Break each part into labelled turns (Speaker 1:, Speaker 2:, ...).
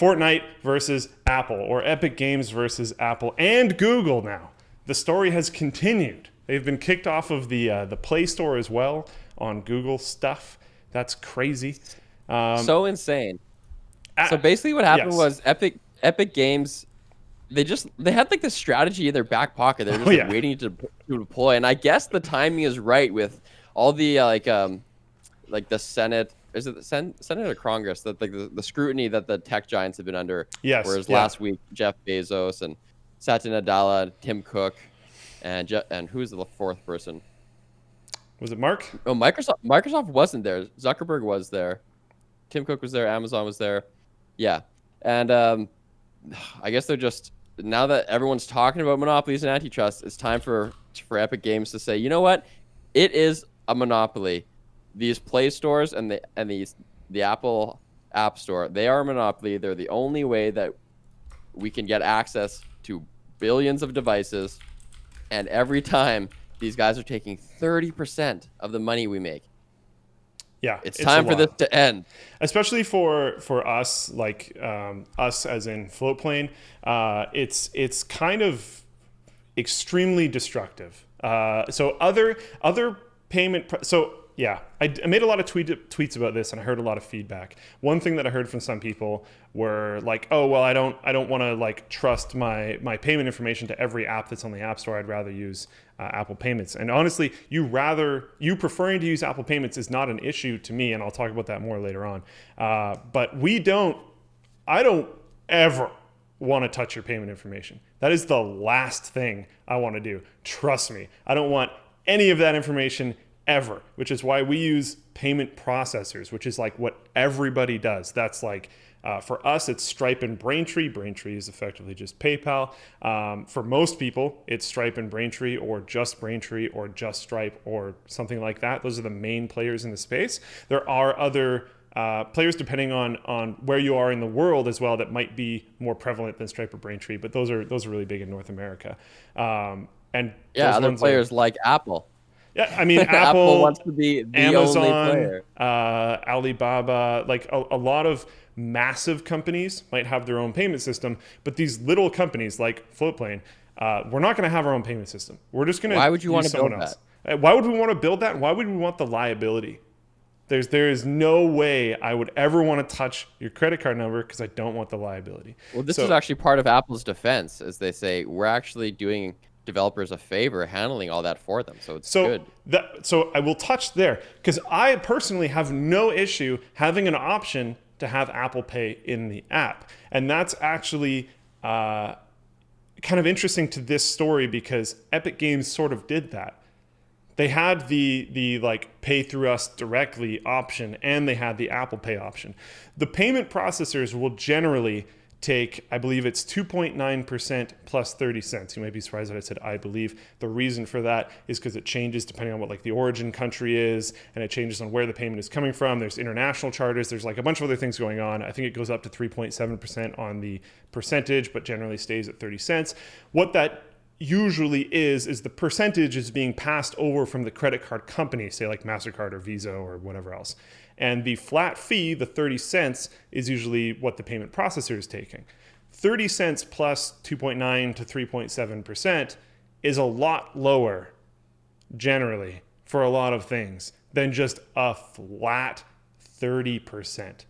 Speaker 1: Fortnite versus Apple, or Epic Games versus Apple and Google now. The story has continued. They've been kicked off of the Play Store as well on Google stuff. That's crazy.
Speaker 2: So insane. So basically what happened was Epic Games, they had like this strategy in their back pocket. They're just waiting to deploy. And I guess the timing is right with all the like the Senate. Is it the Senate or Congress? That like the scrutiny that the tech giants have been under.
Speaker 1: Yes.
Speaker 2: Whereas last week, Jeff Bezos and Satya Nadella, Tim Cook, and who's the fourth person?
Speaker 1: Was it Mark?
Speaker 2: Oh, Microsoft wasn't there. Zuckerberg was there. Tim Cook was there. Amazon was there. Yeah. And I guess they're just, now that everyone's talking about monopolies and antitrust, it's time for Epic Games to say, you know what? It is a monopoly. These Play Stores and the Apple App Store, they are a monopoly. They're the only way that we can get access to billions of devices. And every time, these guys are taking 30% of the money we make.
Speaker 1: Yeah,
Speaker 2: it's time for this to end.
Speaker 1: Especially for us, like us as in Floatplane, it's kind of extremely destructive. So other payment. Yeah, I made a lot of tweets about this, and I heard a lot of feedback. One thing that I heard from some people were like, "Oh, well, I don't want to like trust my payment information to every app that's on the App Store. I'd rather use Apple Payments." And honestly, you preferring to use Apple Payments is not an issue to me, and I'll talk about that more later on. But I don't ever want to touch your payment information. That is the last thing I want to do. Trust me, I don't want any of that information ever, which is why we use payment processors, which is like what everybody does. That's like, for us, it's Stripe and Braintree. Braintree is effectively just PayPal. For most people, it's Stripe and Braintree, or just Braintree, or just Stripe, or something like that. Those are the main players in the space. There are other players depending on where you are in the world as well that might be more prevalent than Stripe or Braintree, but those are really big in North America. And
Speaker 2: yeah, other players like Apple.
Speaker 1: Yeah, I mean,
Speaker 2: Apple wants to be the
Speaker 1: Amazon,
Speaker 2: only player.
Speaker 1: Alibaba, like a lot of massive companies might have their own payment system, but these little companies like Floatplane, we're not going to have our own payment system. We're just going to.
Speaker 2: Why would you want to build
Speaker 1: that? Why would we want to build that? Why would we want the liability? There is no way I would ever want to touch your credit card number because I don't want the liability.
Speaker 2: Well, this is actually part of Apple's defense, as they say, we're actually doing developers a favor handling all that for them, so it's good.
Speaker 1: So I will touch there because I personally have no issue having an option to have Apple Pay in the app, and that's actually kind of interesting to this story because Epic Games sort of did that. They had the like pay through us directly option, and they had the Apple Pay option. The payment processors will generally take, I believe it's 2.9% plus 30 cents. You might be surprised that I said I believe. The reason for that is because it changes depending on what like the origin country is, and it changes on where the payment is coming from. There's international charges. There's like a bunch of other things going on. I think it goes up to 3.7% on the percentage, but generally stays at 30 cents. What that usually is the percentage is being passed over from the credit card company, say like MasterCard or Visa or whatever else. And the flat fee, the 30 cents, is usually what the payment processor is taking. 30 cents plus 2.9 to 3.7% is a lot lower, generally, for a lot of things, than just a flat 30%,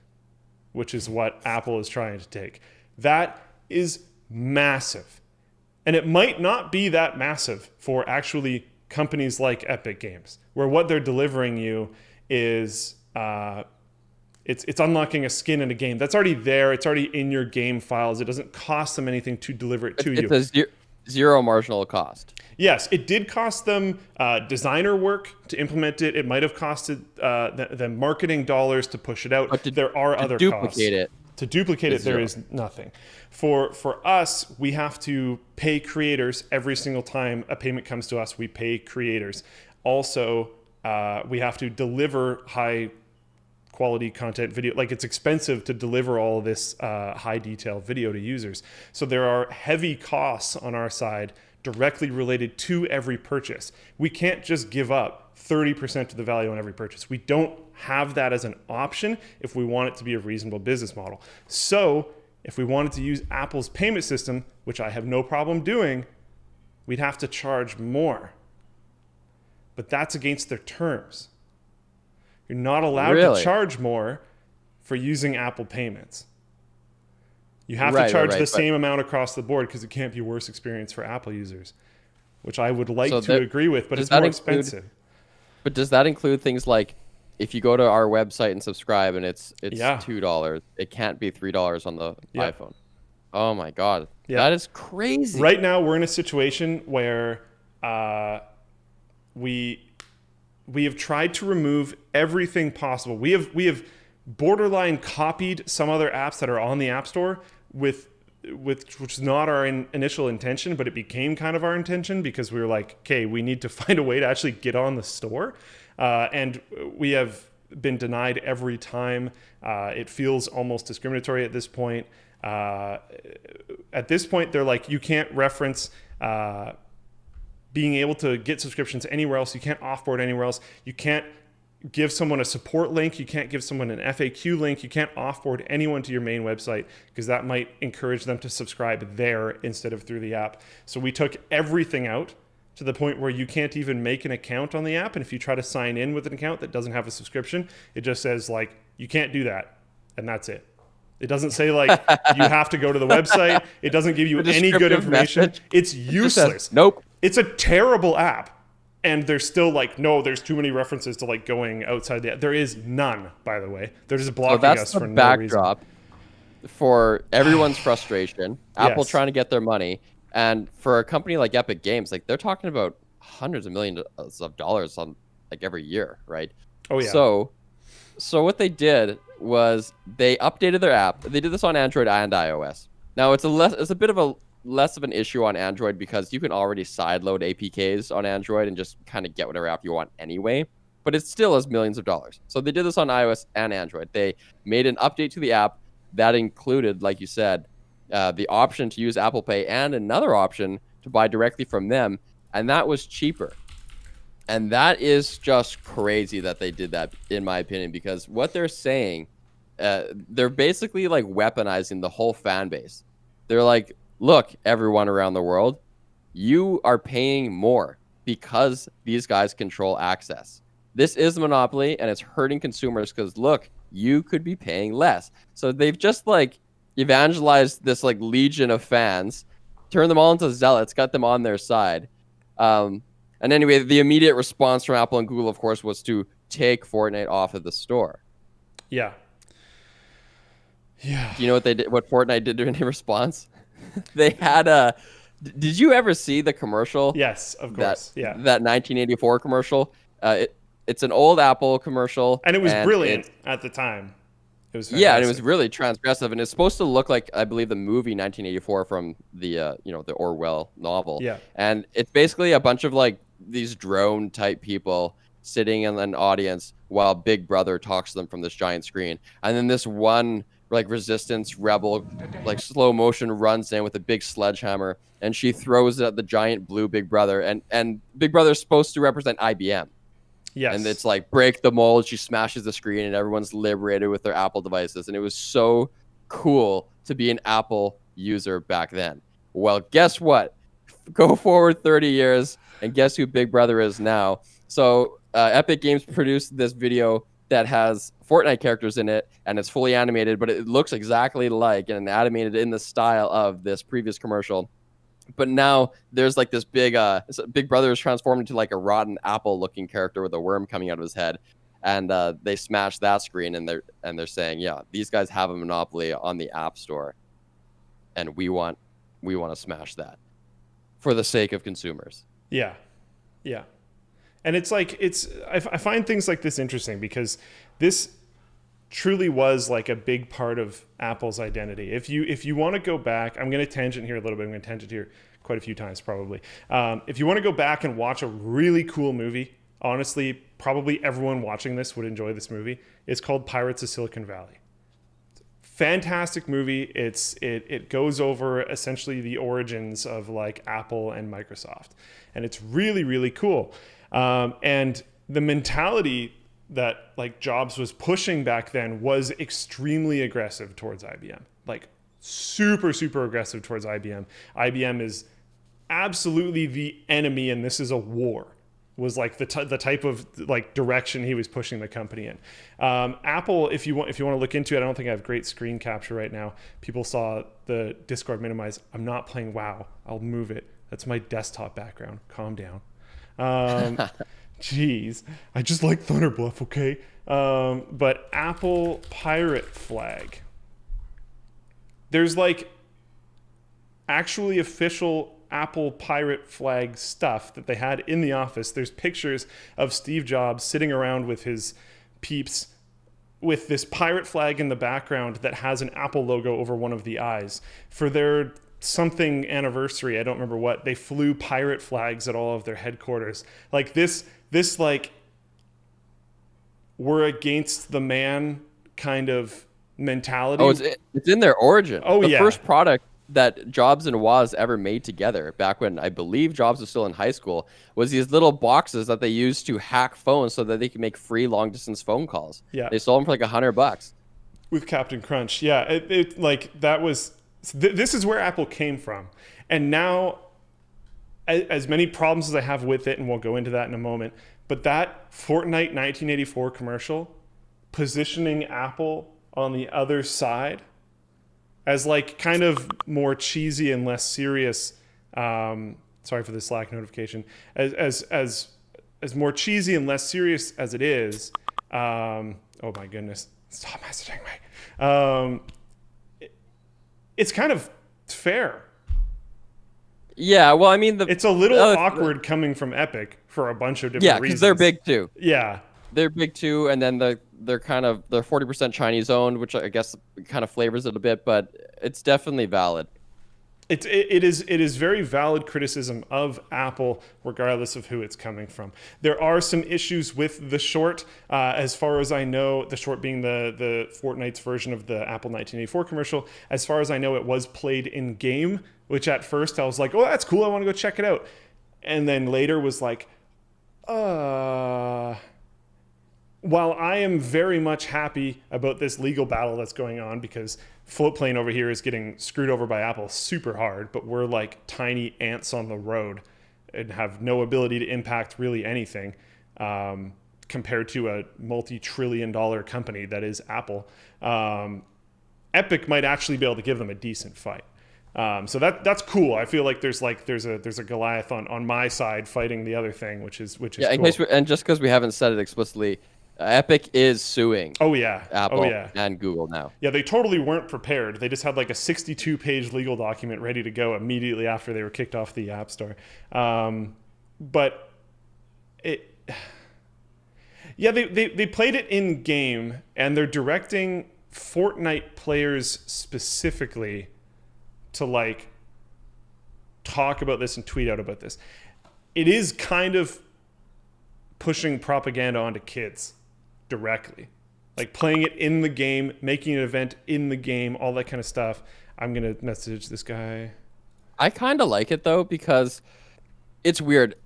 Speaker 1: which is what Apple is trying to take. That is massive. And it might not be that massive for actually companies like Epic Games, where what they're delivering you is it's unlocking a skin in a game that's already there. It's already in your game files. It doesn't cost them anything to deliver it to you.
Speaker 2: It's a zero marginal cost.
Speaker 1: Yes, it did cost them designer work to implement it. It might have costed them marketing dollars to push it out.
Speaker 2: But
Speaker 1: there are other costs. To duplicate it, there is nothing. For us, we have to pay creators every single time a payment comes to us. We pay creators. Also, we have to deliver high quality content video. Like, it's expensive to deliver all of this high detail video to users. So there are heavy costs on our side directly related to every purchase. We can't just give up 30% of the value on every purchase. We don't have that as an option if we want it to be a reasonable business model. So if we wanted to use Apple's payment system, which I have no problem doing, we'd have to charge more. But that's against their terms. You're not allowed to charge more for using Apple payments. You have to charge the same amount across the board because it can't be a worse experience for Apple users, which I would like to agree with, but it's more expensive.
Speaker 2: But does that include things like if you go to our website and subscribe and it's $2, it can't be $3 on the iPhone? Oh my God. Yeah. That is crazy.
Speaker 1: Right now we're in a situation where we have tried to remove everything possible. We have borderline copied some other apps that are on the App Store with which is not our initial intention, but it became kind of our intention because we were like, okay, we need to find a way to actually get on the store. And we have been denied every time. It feels almost discriminatory at this point. At this point, they're like, you can't reference being able to get subscriptions anywhere else. You can't offboard anywhere else. You can't give someone a support link. You can't give someone an FAQ link. You can't offboard anyone to your main website because that might encourage them to subscribe there instead of through the app. So we took everything out to the point where you can't even make an account on the app. And if you try to sign in with an account that doesn't have a subscription, it just says like, you can't do that. And that's it. It doesn't say like you have to go to the website. It doesn't give you any good information.
Speaker 2: Message.
Speaker 1: It's useless.
Speaker 2: Says, nope.
Speaker 1: It's a terrible app. And they're still like, no, there's too many references to like going outside the app. There is none, by the way. They're just blocking us for no reason.
Speaker 2: That's the backdrop for everyone's frustration. Apple trying to get their money. And for a company like Epic Games, like they're talking about hundreds of millions of dollars on like every year, right?
Speaker 1: Oh yeah.
Speaker 2: So what they did was they updated their app. They did this on Android and iOS. Now it's a bit of a less of an issue on Android because you can already sideload APKs on Android and just kind of get whatever app you want anyway. But it still is millions of dollars. So they did this on iOS and Android. They made an update to the app that included, like you said, the option to use Apple Pay and another option to buy directly from them. And that was cheaper. And that is just crazy that they did that, in my opinion, because what they're saying, they're basically like weaponizing the whole fan base. They're like, look, everyone around the world, you are paying more because these guys control access. This is a monopoly and it's hurting consumers because, look, you could be paying less. So they've just like evangelized this like legion of fans, turned them all into zealots, got them on their side. And anyway, the immediate response from Apple and Google, of course, was to take Fortnite off of the store.
Speaker 1: Yeah. Yeah.
Speaker 2: Do you know what they did? What Fortnite did in response? They had a. Did you ever see the commercial?
Speaker 1: Yes, of course.
Speaker 2: That 1984 commercial. It's an old Apple commercial,
Speaker 1: and it was brilliant at the time. It was fantastic.
Speaker 2: Yeah, and it was really transgressive, and it's supposed to look like, I believe, the movie 1984 from the the Orwell novel.
Speaker 1: Yeah,
Speaker 2: and it's basically a bunch of like these drone type people sitting in an audience while Big Brother talks to them from this giant screen, and then this one like resistance rebel like slow motion runs in with a big sledgehammer and she throws it at the giant blue Big Brother, and Big Brother is supposed to represent IBM.
Speaker 1: Yes.
Speaker 2: And it's like break the mold. She smashes the screen and everyone's liberated with their Apple devices. And it was so cool to be an Apple user back then. Well, guess what? Go forward 30 years and guess who Big Brother is now. So Epic Games produced this video that has Fortnite characters in it, and it's fully animated, but it looks exactly like and animated in the style of this previous commercial. But now there's like this big Brother is transformed into like a rotten apple looking character with a worm coming out of his head, and they smashed that screen, and they're saying, yeah, these guys have a monopoly on the App Store, and we want to smash that for the sake of consumers.
Speaker 1: Yeah. And it's like, I find things like this interesting because this truly was like a big part of Apple's identity. If you want to go back, I'm going to tangent here a little bit. I'm going to tangent here quite a few times probably. If you want to go back and watch a really cool movie, honestly, probably everyone watching this would enjoy this movie. It's called Pirates of Silicon Valley. Fantastic movie. It goes over essentially the origins of like Apple and Microsoft, and it's really, really cool. And the mentality that like Jobs was pushing back then was extremely aggressive towards IBM, like super, super aggressive towards IBM. IBM is absolutely the enemy, and this is a war. Was like the type of like direction he was pushing the company in. Apple, if you want to look into it, I don't think I have great screen capture right now. People saw the Discord minimize. I'm not playing WoW. I'll move it. That's my desktop background. Calm down. Jeez, I just like Thunderbluff, okay? But Apple pirate flag. There's like actually official Apple pirate flag stuff that they had in the office. There's pictures of Steve Jobs sitting around with his peeps with this pirate flag in the background that has an Apple logo over one of the eyes. For their something anniversary, I don't remember what, they flew pirate flags at all of their headquarters. Like this like we're against the man kind of mentality.
Speaker 2: Oh, it's in their origin.
Speaker 1: Oh,
Speaker 2: the
Speaker 1: yeah.
Speaker 2: first product that Jobs and Woz ever made together, back when I believe Jobs was still in high school, was these little boxes that they used to hack phones so that they could make free long distance phone calls.
Speaker 1: Yeah.
Speaker 2: They sold them for like $100.
Speaker 1: With Captain Crunch. Yeah, it like that was this is where Apple came from. And now as many problems as I have with it, and we'll go into that in a moment, but that Fortnite 1984 commercial positioning Apple on the other side as like kind of more cheesy and less serious. Sorry for the Slack notification. As more cheesy and less serious as it is. Oh my goodness! Stop messaging me. It's kind of fair.
Speaker 2: Yeah, well, I mean,
Speaker 1: it's a little awkward coming from Epic for a bunch of different reasons.
Speaker 2: Yeah, because they're big too.
Speaker 1: Yeah.
Speaker 2: They're big too, and then they're 40% Chinese owned, which I guess kind of flavors it a bit, but it's definitely valid.
Speaker 1: It is very valid criticism of Apple, regardless of who it's coming from. There are some issues with the short, as far as I know, the short being the Fortnite's version of the Apple 1984 commercial. As far as I know, it was played in game, which at first I was like, oh, that's cool, I want to go check it out. And then later was like, while I am very much happy about this legal battle that's going on, because Floatplane over here is getting screwed over by Apple super hard, but we're like tiny ants on the road and have no ability to impact really anything compared to a multi-trillion-dollar company that is Apple. Epic might actually be able to give them a decent fight. So that's cool. I feel like there's a Goliath on my side fighting the other thing, which is cool.
Speaker 2: And just because we haven't said it explicitly, Epic is suing.
Speaker 1: Oh yeah,
Speaker 2: Apple and Google now.
Speaker 1: Yeah, they totally weren't prepared. They just had like a 62-page legal document ready to go immediately after they were kicked off the App Store. But they played it in game, and they're directing Fortnite players specifically to like talk about this and tweet out about this. It is kind of pushing propaganda onto kids directly, like playing it in the game, making an event in the game, all that kind of stuff. I'm gonna message this guy.
Speaker 2: I kind of like it though, because it's weird.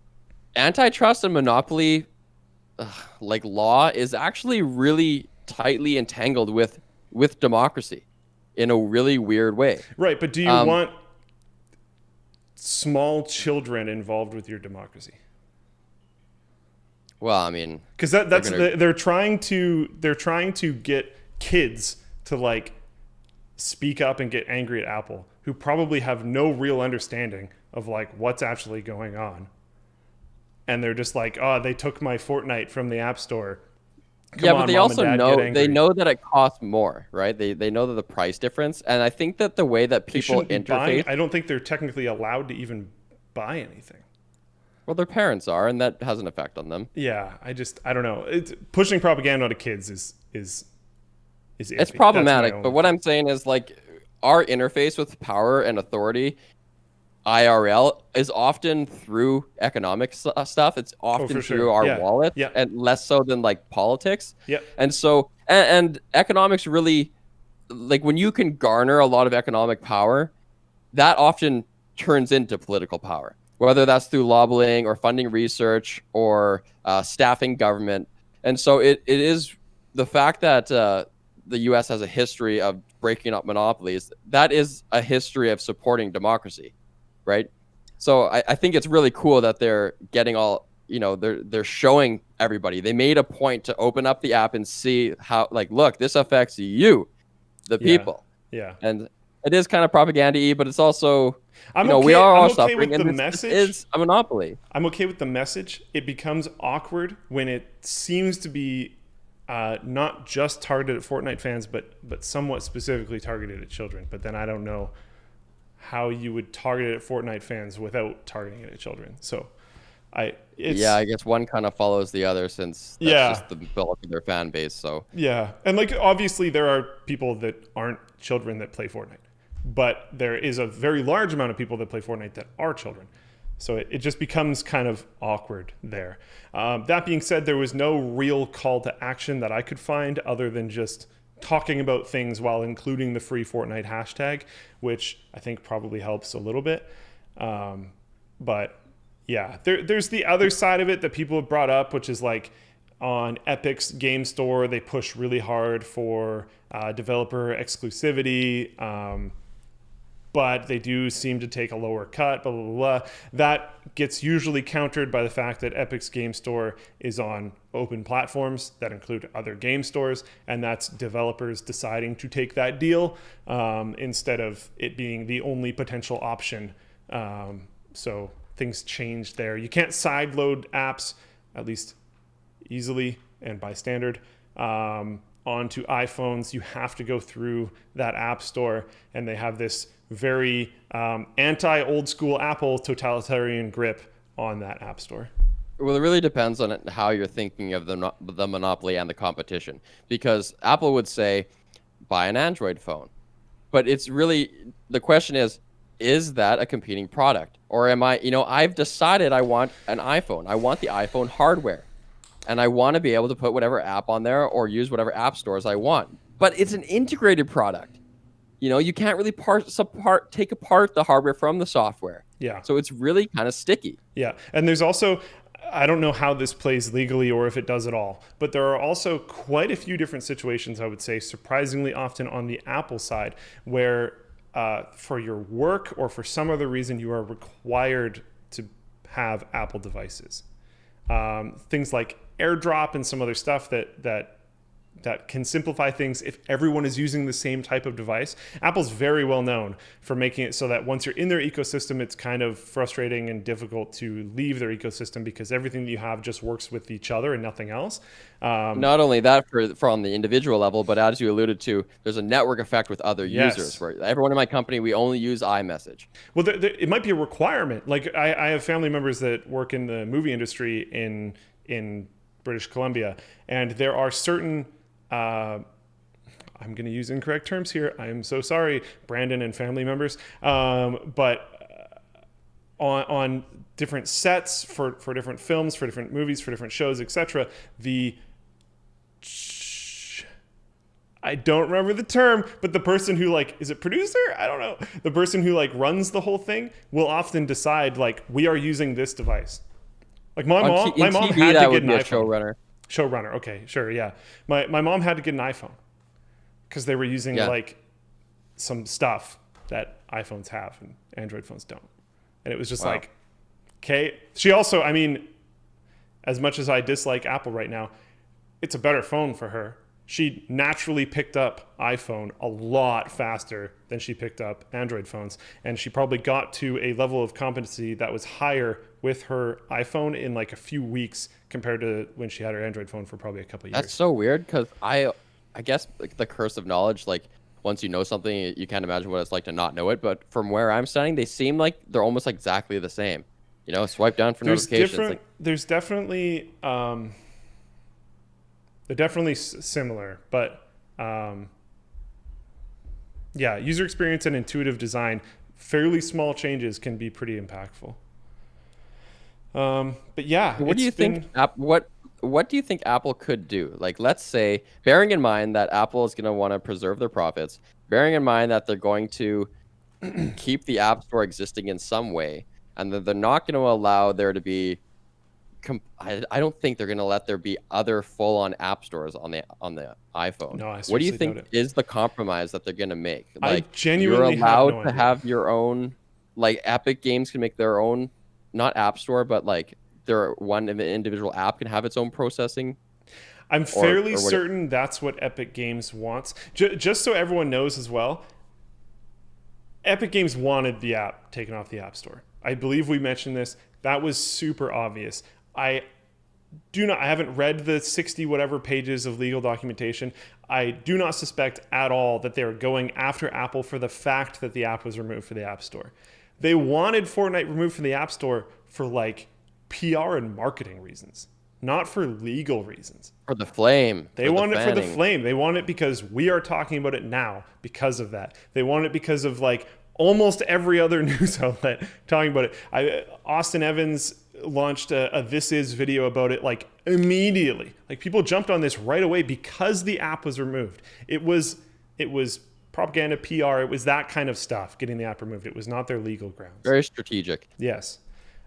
Speaker 2: Antitrust and monopoly like law is actually really tightly entangled with democracy in a really weird way.
Speaker 1: Right, but do you want small children involved with your democracy?
Speaker 2: Well, I mean,
Speaker 1: because they're trying to get kids to like speak up and get angry at Apple, who probably have no real understanding of like what's actually going on, and they're just like, oh, they took my Fortnite from the App Store.
Speaker 2: But they also know that it costs more, right? They know that the price difference, and I think that the way that people interface,
Speaker 1: I don't think they're technically allowed to even buy anything.
Speaker 2: Well, their parents are, and that has an effect on them.
Speaker 1: Yeah, I don't know. Pushing propaganda to kids is iffy.
Speaker 2: It's problematic, but what I'm saying is like our interface with power and authority, IRL, is often through economic stuff. It's often through our wallet, and less so than like politics.
Speaker 1: Yeah.
Speaker 2: And so, and economics really, like when you can garner a lot of economic power, that often turns into political power. Whether that's through lobbying or funding research or staffing government. And so it is the fact that the U.S. has a history of breaking up monopolies, that is a history of supporting democracy, right? So I think it's really cool that they're getting all, they're showing everybody. They made a point to open up the app and see how, like, look, this affects you, the people.
Speaker 1: Yeah.
Speaker 2: And it is kind of propaganda-y, but it's also, we
Speaker 1: okay,
Speaker 2: are all
Speaker 1: I'm okay
Speaker 2: suffering,
Speaker 1: with the
Speaker 2: and
Speaker 1: message.
Speaker 2: this is a monopoly.
Speaker 1: I'm okay with the message. It becomes awkward when it seems to be not just targeted at Fortnite fans, but somewhat specifically targeted at children. But then I don't know how you would target it at Fortnite fans without targeting it at children. So I
Speaker 2: guess one kind of follows the other, since that's just the bulk of their fan base. So
Speaker 1: yeah, and like obviously there are people that aren't children that play Fortnite, but there is a very large amount of people that play Fortnite that are children. So it just becomes kind of awkward there. That being said, there was no real call to action that I could find other than just talking about things while including the free Fortnite hashtag, which I think probably helps a little bit. But yeah, there's the other side of it that people have brought up, which is like on Epic's game store, they push really hard for developer exclusivity. But they do seem to take a lower cut, blah, blah, blah, blah. That gets usually countered by the fact that Epic's game store is on open platforms that include other game stores, and that's developers deciding to take that deal instead of it being the only potential option. So things change there. You can't sideload apps, at least easily and by standard, onto iPhones. You have to go through that app store, and they have this very anti-old school Apple totalitarian grip on that app store.
Speaker 2: Well, it really depends on how you're thinking of the monopoly and the competition, because Apple would say, buy an Android phone. But it's really, the question is that a competing product? Or am I, I've decided I want an iPhone. I want the iPhone hardware. And I want to be able to put whatever app on there or use whatever app stores I want. But it's an integrated product. You can't really take apart the hardware from the software.
Speaker 1: Yeah.
Speaker 2: So it's really kind of sticky.
Speaker 1: Yeah. And there's also, I don't know how this plays legally or if it does at all, but there are also quite a few different situations, I would say, surprisingly often on the Apple side, where for your work or for some other reason, you are required to have Apple devices. Things like AirDrop and some other stuff that can simplify things if everyone is using the same type of device. Apple's very well known for making it so that once you're in their ecosystem, it's kind of frustrating and difficult to leave their ecosystem because everything that you have just works with each other and nothing else.
Speaker 2: Not only that for on the individual level, but as you alluded to, there's a network effect with other users. Where everyone in my company, we only use iMessage.
Speaker 1: Well, it might be a requirement. Like I have family members that work in the movie industry in British Columbia, and there are certain I'm going to use incorrect terms here. I am so sorry, Brandon and family members. But on different sets for different films, for different movies, for different shows, etc., I don't remember the term, but the person who is it producer? I don't know. The person who runs the whole thing will often decide we are using this device. Like my mom
Speaker 2: TV,
Speaker 1: had to get an
Speaker 2: iPhone.
Speaker 1: Showrunner. Okay, sure, yeah. My mom had to get an iPhone because they were using some stuff that iPhones have and Android phones don't. And it was just okay. She also, as much as I dislike Apple right now, it's a better phone for her. She naturally picked up iPhone a lot faster than she picked up Android phones. And she probably got to a level of competency that was higher with her iPhone in a few weeks compared to when she had her Android phone for probably a couple of years.
Speaker 2: That's so weird because I guess the curse of knowledge, once you know something, you can't imagine what it's like to not know it. But from where I'm standing, they seem like they're almost exactly the same. Swipe down for notifications.
Speaker 1: There's definitely... they're definitely similar, but user experience and intuitive design, fairly small changes can be pretty impactful. But yeah,
Speaker 2: what do you think? What do you think Apple could do? Let's say, bearing in mind that Apple is going to want to preserve their profits, bearing in mind that they're going to keep the App Store existing in some way, and that they're not going to allow there to be I don't think they're gonna let there be other full-on app stores on the iPhone.
Speaker 1: No, I
Speaker 2: What do you
Speaker 1: seriously
Speaker 2: think
Speaker 1: doubt it.
Speaker 2: is the compromise that they're gonna make?
Speaker 1: I
Speaker 2: Like, you're
Speaker 1: genuinely have
Speaker 2: allowed
Speaker 1: no
Speaker 2: to
Speaker 1: idea.
Speaker 2: have your own, like Epic Games can make their own, not app store, but like their one individual app can have its own processing.
Speaker 1: I'm fairly
Speaker 2: Or what?
Speaker 1: certain that's what Epic Games wants. Just so everyone knows as well, Epic Games wanted the app taken off the App Store. I believe we mentioned this. That was super obvious. I haven't read the 60 whatever pages of legal documentation. I do not suspect at all that they were going after Apple for the fact that the app was removed from the App Store. They wanted Fortnite removed from the App Store for like PR and marketing reasons, not for legal reasons.
Speaker 2: For the flame.
Speaker 1: They want it for the flame. They want it because we are talking about it now because of that. They want it because of like almost every other news outlet talking about it. Austin Evans launched a This Is video about it like immediately. Like people jumped on this right away because the app was removed. It was propaganda, PR. It was that kind of stuff, getting the app removed. It was not their legal grounds.
Speaker 2: Very strategic.
Speaker 1: Yes.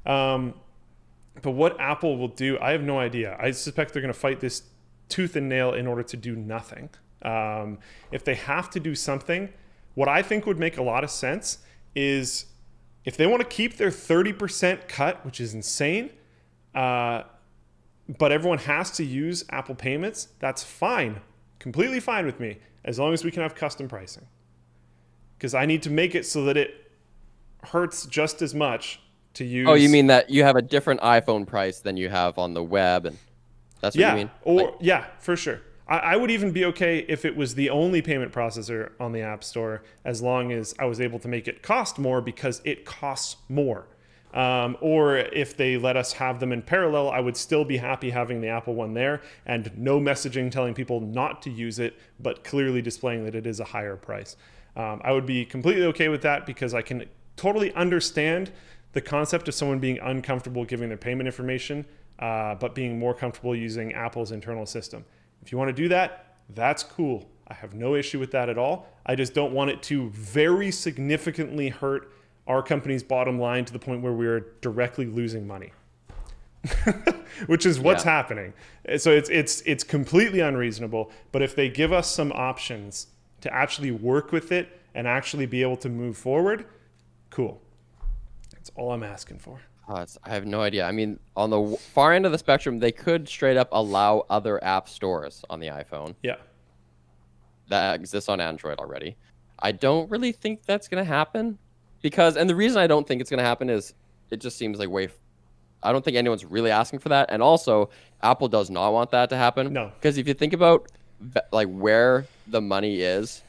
Speaker 1: But what Apple will do, I have no idea. I suspect they're going to fight this tooth and nail in order to do nothing. If they have to do something, what I think would make a lot of sense is if they want to keep their 30% cut, which is insane, but everyone has to use Apple payments, that's fine. Completely fine with me, as long as we can have custom pricing. Because I need to make it so that it hurts just as much to use.
Speaker 2: Oh, you mean that you have a different iPhone price than you have on the web, and that's what you mean?
Speaker 1: Yeah, for sure. I would even be okay if it was the only payment processor on the App Store, as long as I was able to make it cost more because it costs more. Or if they let us have them in parallel, I would still be happy having the Apple one there and no messaging telling people not to use it, but clearly displaying that it is a higher price. I would be completely okay with that because I can totally understand the concept of someone being uncomfortable giving their payment information, but being more comfortable using Apple's internal system. If you want to do that, that's cool. I have no issue with that at all. I just don't want it to very significantly hurt our company's bottom line to the point where we're directly losing money, which is what's happening. So it's completely unreasonable. But if they give us some options to actually work with it and actually be able to move forward, cool. That's all I'm asking for.
Speaker 2: I have no idea. I mean, on the far end of the spectrum, they could straight up allow other app stores on the iPhone.
Speaker 1: Yeah.
Speaker 2: That exists on Android already. I don't really think that's going to happen and the reason I don't think it's going to happen is it just seems like I don't think anyone's really asking for that. And also, Apple does not want that to happen.
Speaker 1: No.
Speaker 2: Because if you think about like where the money is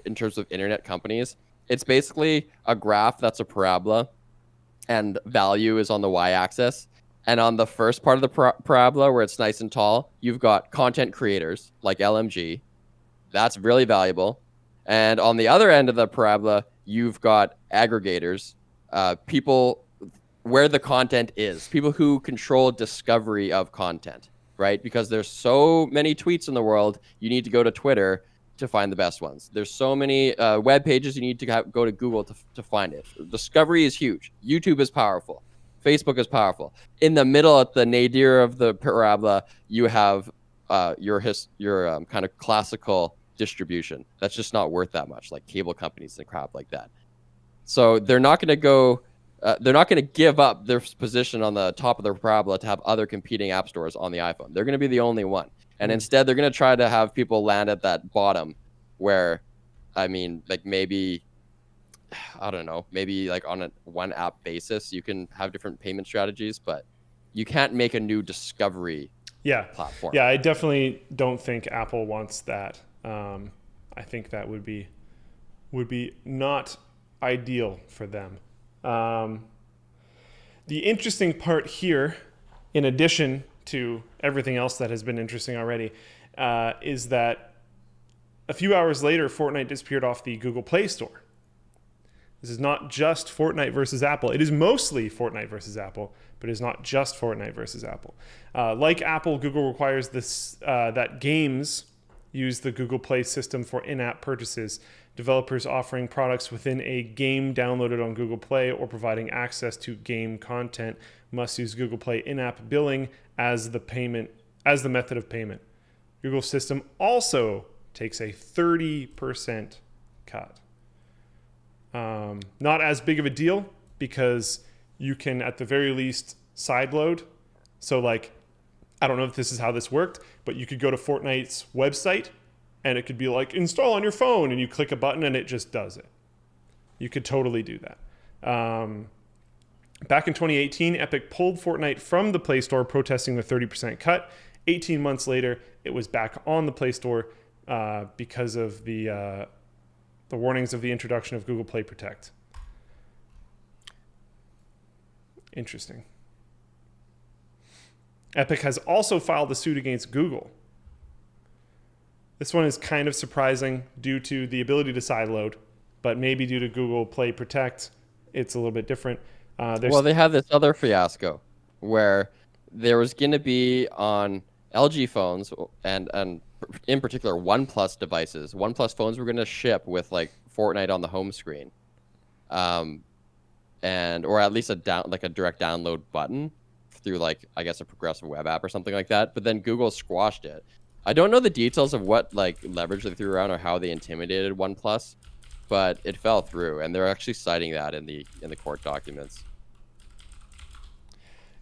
Speaker 2: in terms of internet companies, it's basically a graph that's a parabola and value is on the y-axis. And on the first part of the parabola where it's nice and tall, you've got content creators like LMG. That's really valuable. And on the other end of the parabola, you've got aggregators, people where the content is, people who control discovery of content, right? Because there's so many tweets in the world, you need to go to Twitter to find the best ones. There's so many web pages, you need to go to Google to find it. Discovery is huge. YouTube is powerful. Facebook is powerful. In the middle, at the nadir of the parabola, you have your kind of classical distribution. That's just not worth that much, like cable companies and crap like that. So they're not going to go. They're not going to give up their position on the top of their parabola to have other competing app stores on the iPhone. They're going to be the only one. And instead, they're going to try to have people land at that bottom where, I mean, like maybe, I don't know, maybe like on a one app basis, you can have different payment strategies, but you can't make a new discovery platform.
Speaker 1: Yeah, I definitely don't think Apple wants that. I think that would be not ideal for them. The interesting part here, in addition to everything else that has been interesting already, is that a few hours later, Fortnite disappeared off the Google Play Store. This is not just Fortnite versus Apple. It is mostly Fortnite versus Apple, but it is not just Fortnite versus Apple. Like Apple, Google requires this that games use the Google Play system for in-app purchases. Developers offering products within a game downloaded on Google Play or providing access to game content must use Google Play in-app billing as the method of payment. Google's system also takes a 30% cut. Not as big of a deal because you can at the very least sideload. So like, I don't know if this is how this worked, but you could go to Fortnite's website and it could be like install on your phone and you click a button and it just does it. You could totally do that. Back in 2018, Epic pulled Fortnite from the Play Store protesting the 30% cut. 18 months later, it was back on the Play Store because of the warnings of the introduction of Google Play Protect. Interesting. Epic has also filed a suit against Google. This one is kind of surprising due to the ability to sideload, but maybe due to Google Play Protect, it's a little bit different.
Speaker 2: Well, they have this other fiasco where there was going to be on LG phones and in particular OnePlus devices. OnePlus phones were going to ship with like Fortnite on the home screen, or at least a direct download button through like I guess a progressive web app or something like that. But then Google squashed it. I don't know the details of what like leverage they threw around or how they intimidated OnePlus, but it fell through, and they're actually citing that in the court documents.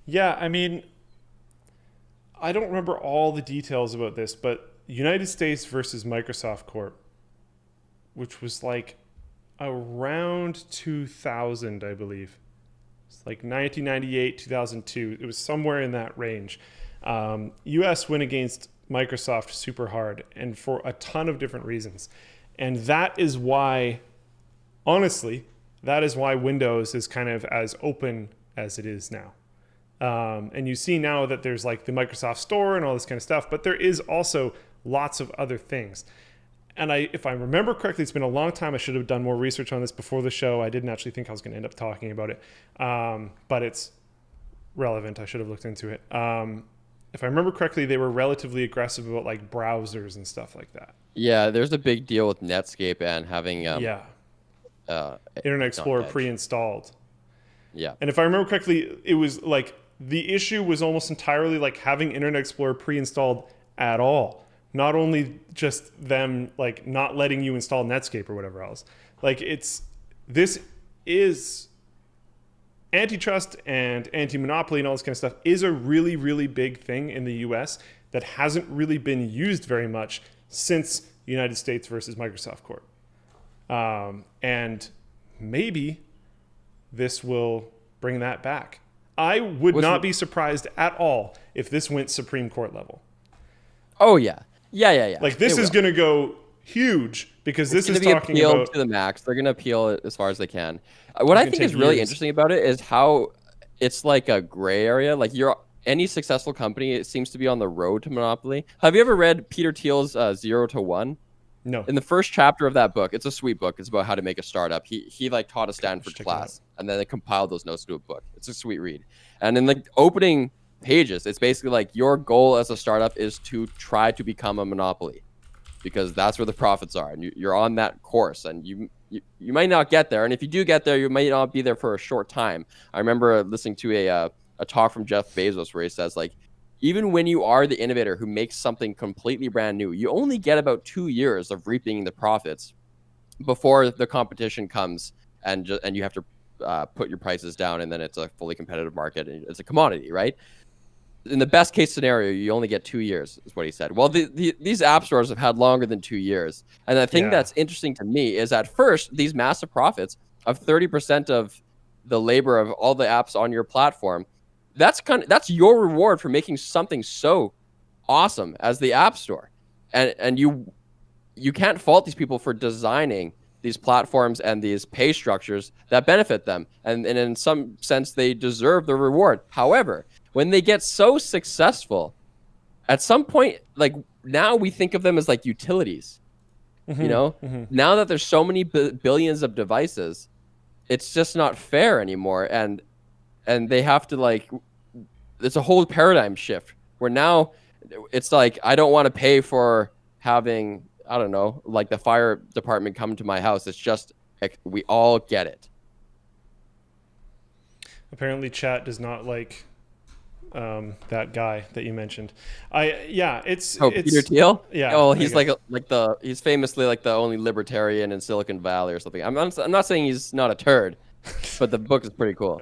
Speaker 1: Yeah, I mean, I don't remember all the details about this, but United States versus Microsoft Corp, which was like around 2000, I believe. It's like 1998, 2002. It was somewhere in that range. US went against Microsoft super hard and for a ton of different reasons. And that is why, honestly, Windows is kind of as open as it is now. And you see now that there's like the Microsoft Store and all this kind of stuff, but there is also lots of other things. And if I remember correctly, it's been a long time. I should have done more research on this before the show. I didn't actually think I was going to end up talking about it, but it's relevant. I should have looked into it. If I remember correctly, they were relatively aggressive about like browsers and stuff like that.
Speaker 2: Yeah, there's a big deal with Netscape and having
Speaker 1: Internet Explorer pre-installed.
Speaker 2: Yeah.
Speaker 1: And if I remember correctly, it was like the issue was almost entirely like having Internet Explorer pre-installed at all. Not only just them like not letting you install Netscape or whatever else. Like this is antitrust and anti-monopoly and all this kind of stuff is a really, really big thing in the US that hasn't really been used very much since United States versus Microsoft Corp. And maybe this will bring that back. I would not be surprised at all if this went Supreme Court level.
Speaker 2: Oh, yeah. Yeah.
Speaker 1: Like this is going to go huge because this is talking about
Speaker 2: to the max. They're going to appeal it as far as they can. What I think is really interesting about it is how it's like a gray area. Like any successful company, it seems to be on the road to monopoly. Have you ever read Peter Thiel's 0 to 1?
Speaker 1: No.
Speaker 2: In the first chapter of that book, it's a sweet book. It's about how to make a startup. He like taught a Stanford class, and then they compiled those notes into a book. It's a sweet read. And in the opening pages, it's basically like your goal as a startup is to try to become a monopoly, because that's where the profits are, and you're on that course, and you might not get there, and if you do get there, you might not be there for a short time. I remember listening to a talk from Jeff Bezos where he says like, even when you are the innovator who makes something completely brand new, you only get about 2 years of reaping the profits before the competition comes and you have to put your prices down, and then it's a fully competitive market and it's a commodity, right? In the best case scenario, you only get 2 years, is what he said. Well, these app stores have had longer than 2 years. And the thing that's interesting to me is at first, these massive profits of 30% of the labor of all the apps on your platform, that's your reward for making something so awesome as the App Store. And you can't fault these people for designing these platforms and these pay structures that benefit them. And in some sense, they deserve the reward. However, when they get so successful, at some point, like now we think of them as like utilities, Now that there's so many billions of devices, it's just not fair anymore. And they have to like, it's a whole paradigm shift where now it's like, I don't want to pay for having, I don't know, like the fire department come to my house. It's just we all get it.
Speaker 1: Apparently, chat does not like that guy that you mentioned. It's
Speaker 2: Peter Thiel.
Speaker 1: Yeah.
Speaker 2: Oh,
Speaker 1: I
Speaker 2: he's
Speaker 1: guess.
Speaker 2: he's famously like the only libertarian in Silicon Valley or something. I'm not saying he's not a turd, but the book is pretty cool.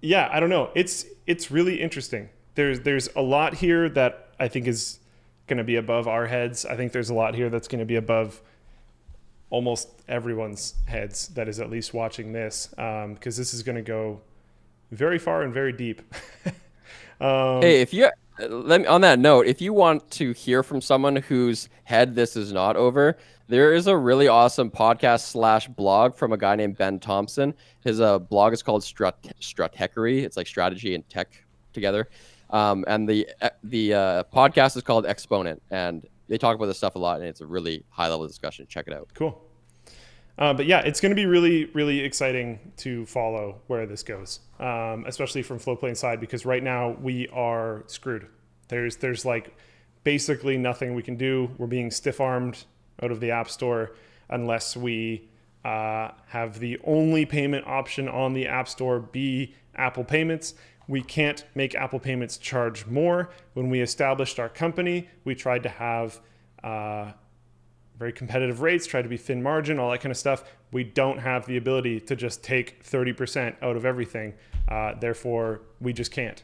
Speaker 1: Yeah, I don't know. It's really interesting. There's a lot here that I think is going to be above our heads. I think there's a lot here that's going to be above almost everyone's heads that is at least watching this, because this is going to go very far and very deep.
Speaker 2: Hey, if you let me on that note, if you want to hear from someone whose head this is not over, there is a really awesome podcast / blog from a guy named Ben Thompson. His blog is called Stratechery. It's like strategy and tech together. And the podcast is called Exponent, and they talk about this stuff a lot, and it's a really high level discussion. Check it out.
Speaker 1: Cool. But yeah, it's going to be really, really exciting to follow where this goes, especially from Floatplane side, because right now we are screwed. There's like basically nothing we can do. We're being stiff-armed out of the App Store unless we have the only payment option on the App Store be Apple Payments. We can't make Apple Payments charge more. When we established our company, we tried to have very competitive rates, try to be thin margin, all that kind of stuff. We don't have the ability to just take 30% out of everything. Therefore, we just can't.